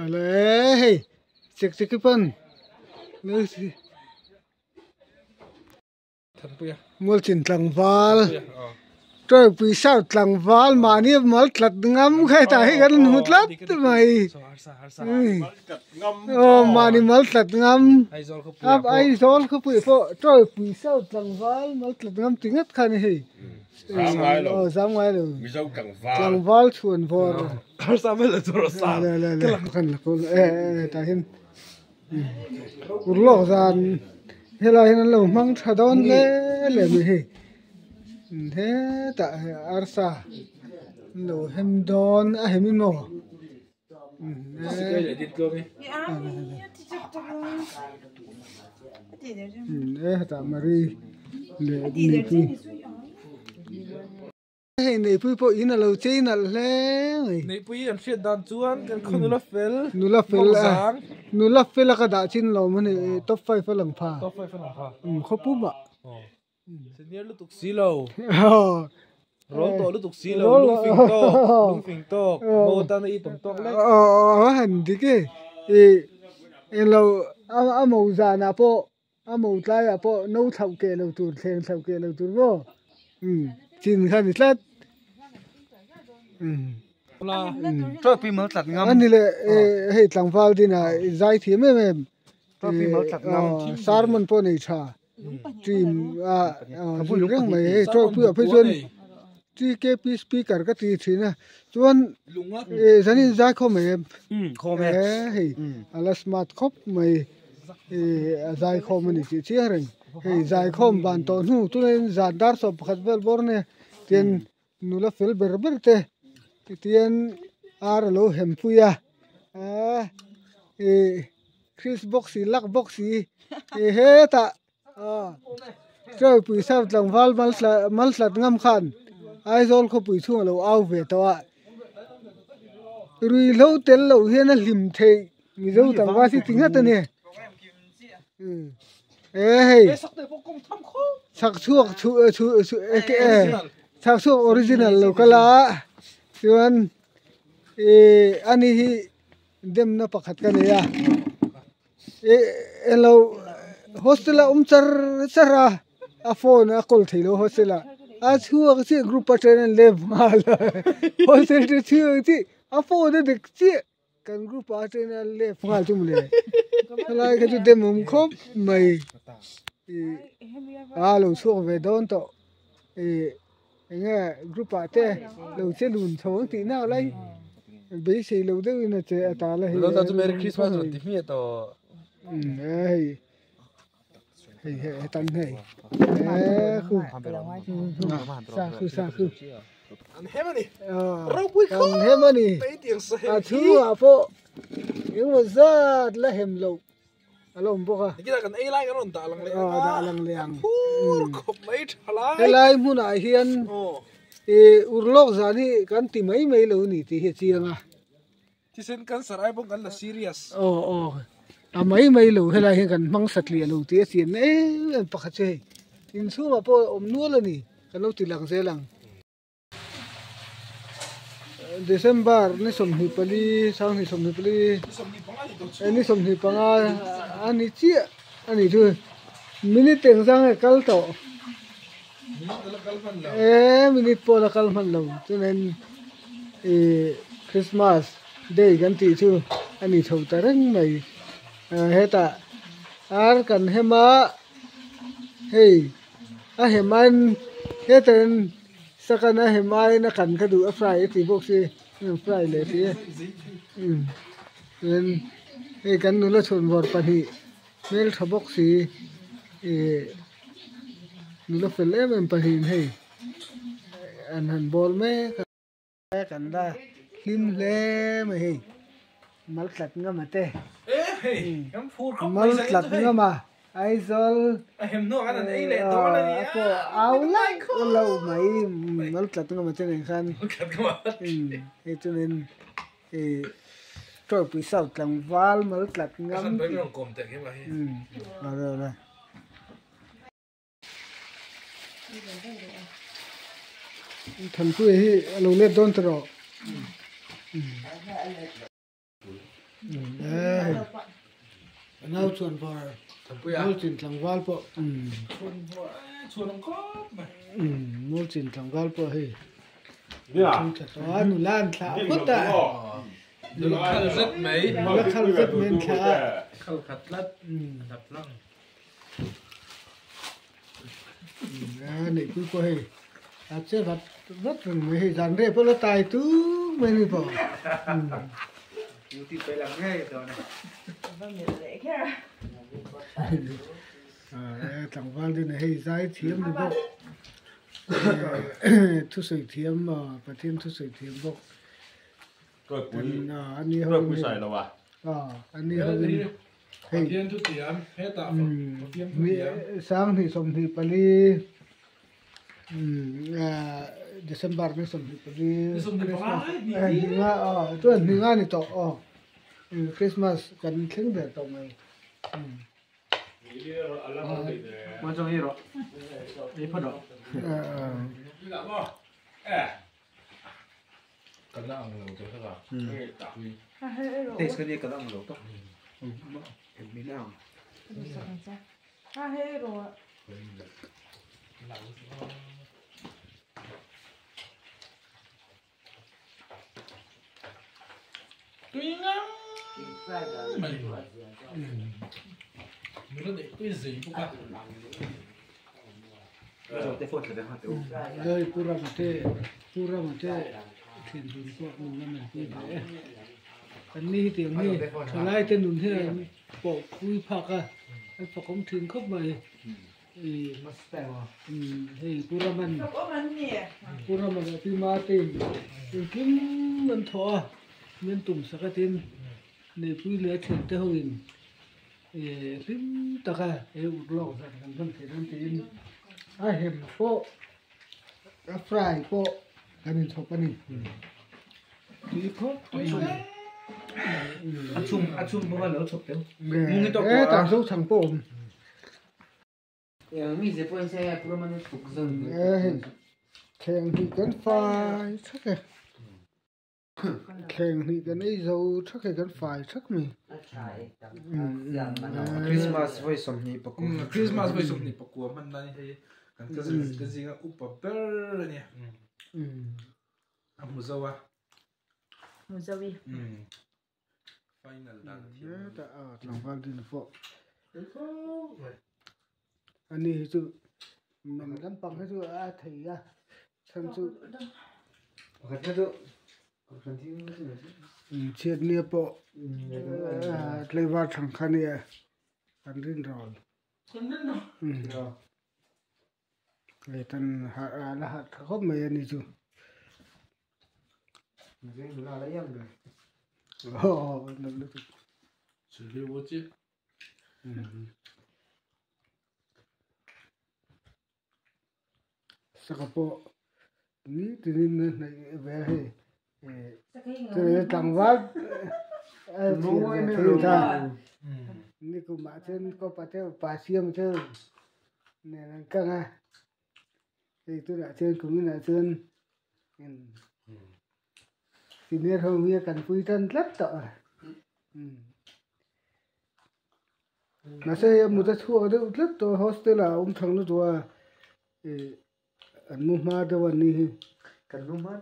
Alay, cek pan, nusi. Mul chin tlang val, trôi pui sao tlang val mà ni mal tlat ngam khai ta hi gan hut lat mai. Mà ni mal tlat ngam. Ab ai zol khu pui pho trôi pui sao tlang val mal tlat ngam tingat khan hi. Sam ngai lo. Tlang val chuan vor. Har sa vel to sa. Kan la ko ta hin. Urlo zan helai nan lo mang thadon le mi hi. Thế tại arsa lo hem don a hem no ta mari le ni pi hey nei pi po ina lo che na le nei pi an fiat dan chuan kan khonula fel nula fel ka da chin lo mane top 5 lang pha top 5 lang pha kho pu ba senior lu tuk silo rol to lu tuk silo lung phing to mo ta na I tom tok le han di ke e lo a mo za na po a mo tla ya po no thau ke lo tur thlen thau ke lo tur bo chin khan tlat la to pi mal tlat ngam ani le he tlang wal dina zai thi me to pi mal tlat ngam sarmon po nei tha team bu reng mai to pu a phison ti ke pi speaker ka ti thina chuan zanin za kho me kho me he ala smart khop mai zai kho mani ti chi reng he zai khom ban to nu tu len zadar so khat bel borne ten nula fel berber te tien ar lo hem puya Chris boxi lak boxi he ta trôi pui sao tlang val mal slat ngam khan ai zol kho pui chung lo au ve to a rui lo tel lo hian a lim thei mi zo tang wa si tinga ta ne hey sak chuak chu sak chuak original lo kala chuan ani hi dem na pakhat ka ne ya elo hostela chara a phone a call thilo hostela a chuak chi group pattern lev mal hostel te chi a phone de chi kan group pattern lev mal tum le lai ka dem mum khop mai a lo chuak ve don to nga group ate lo che lun chong ti na lai be sei lo de na che ta la hi lo ta merry christmas ro ti mi to hey tan hey khu sa khu an hemani ro pui kho an hemani pe tiang sa a thu a po yung mo zat la hem lo alom bo ka kita kan ai lai kan on ta lang le da lang liang khop mai thalai helai mun a hian urlok zani kan ti mai lo ni ti he chianga ti sen kan sarai bong kan la serious a mai lo helai hian kan mang satli lo ti chian pakha che tin su ma po om nu la ni kan lo ti lang zelang December ni som hi pali sang ni som hi pali ni som hi panga ani chi ani thu minute teng sang kal to minute po la kal man lo chunen Christmas day gan ti chu ani thau ta reng mai heta ar kan hema hey a heman heten sakana hemai na kan ka du a fry ti boxi fry le ti nen kan nu la chon bor pani mel tha boxi nu la fel em pani hey an han bol me kan da him le me hey mal tlat ngamate kam phur mal tlat ngama ai zol hem no kan an ai le to la ni ko au lai lo mai mal tlat ngamate ne khan e chunen trôi pui sao tlang val mal tlat ngam kan pe ngom kom te ke ba hi rồi thần quê hi lâu lên đón tro nào chuẩn vào mua chín thằng val po chuồn ông cóp mà mua chín thằng val po hay Biết à? không chặt đó nụ lan thả phút ta nó khăn rất mấy nó khăn rất men thả khăn khát lắm thật lắm này cứ coi hay sẽ vật rất là mấy dàn đây phải là tài tứ mấy người bỏ thì phải làm ngay rồi này. thằng Val đây này hay giải thiếm đi bốc thu sợi thiếm mà và thêm thu sợi thiếm bốc Rồi cuối anh đi rồi hơn cuối xài đâu à? anh đi hơn hay thiên thu tiệm hết tạ sáng thì xong thì pali December này xong thì pali tuần thì ngay này to Christmas cần khinh để to này Quan trọng gì đó? Đi phát đó. cái nào người tôi thấy là Thế cái gì cái đó mà đâu tốt. Mình nào? tuy ngắm mày nó để cái gì cũng cả Rồi tay phone sẽ được hoạt động. rồi pura mate thiên đường của mình là mình thế anh đi tiếng đi hồi nay tên đồn thế bộ quy phạc anh phạc cũng thiên khóc mày thì pura man là phi ma tên kiếm mình thọ mình tụng sắc tên để quy lệ thiên tế hình phim tất cả em lo ra thành vấn đề đơn tiền hem po fry po cái mình chụp cái này thì po Ăn chung mua lỡ chụp đâu. tao số thằng po Mi se puede ser puro mano chụp dần. kèn thì cần phải chắc cái kèn thì cần ấy dầu chắc cái cần phải chắc mình Christmas với xong nhỉ bọc. Christmas với sum ni pakua man đây hay cái gì ngã upa per nè amu zawa Muzawi. final dan thằng Val đi phụ anh ấy chứ mình gắn bằng cái chứ thầy thân chứ Cái thế đó. Cái thế chết nia po lấy vào thằng khăn này anh đi rồi người thân là hạt không mấy anh ấy chứ Cái là lấy em rồi. nó được xử lý vô chứ sao po ní thì nên này về hay từ thằng Val thì ta ní cũng mà trên có phải theo bà xiêm chứ này là căng thì tôi đã chơi cũng là chơi thì nên hôm nay cần phui thân rất tội mà sẽ một cái thua đó rất tội hostel là ông thằng nó thua anh mua ma đâu anh đi Cần luôn mất.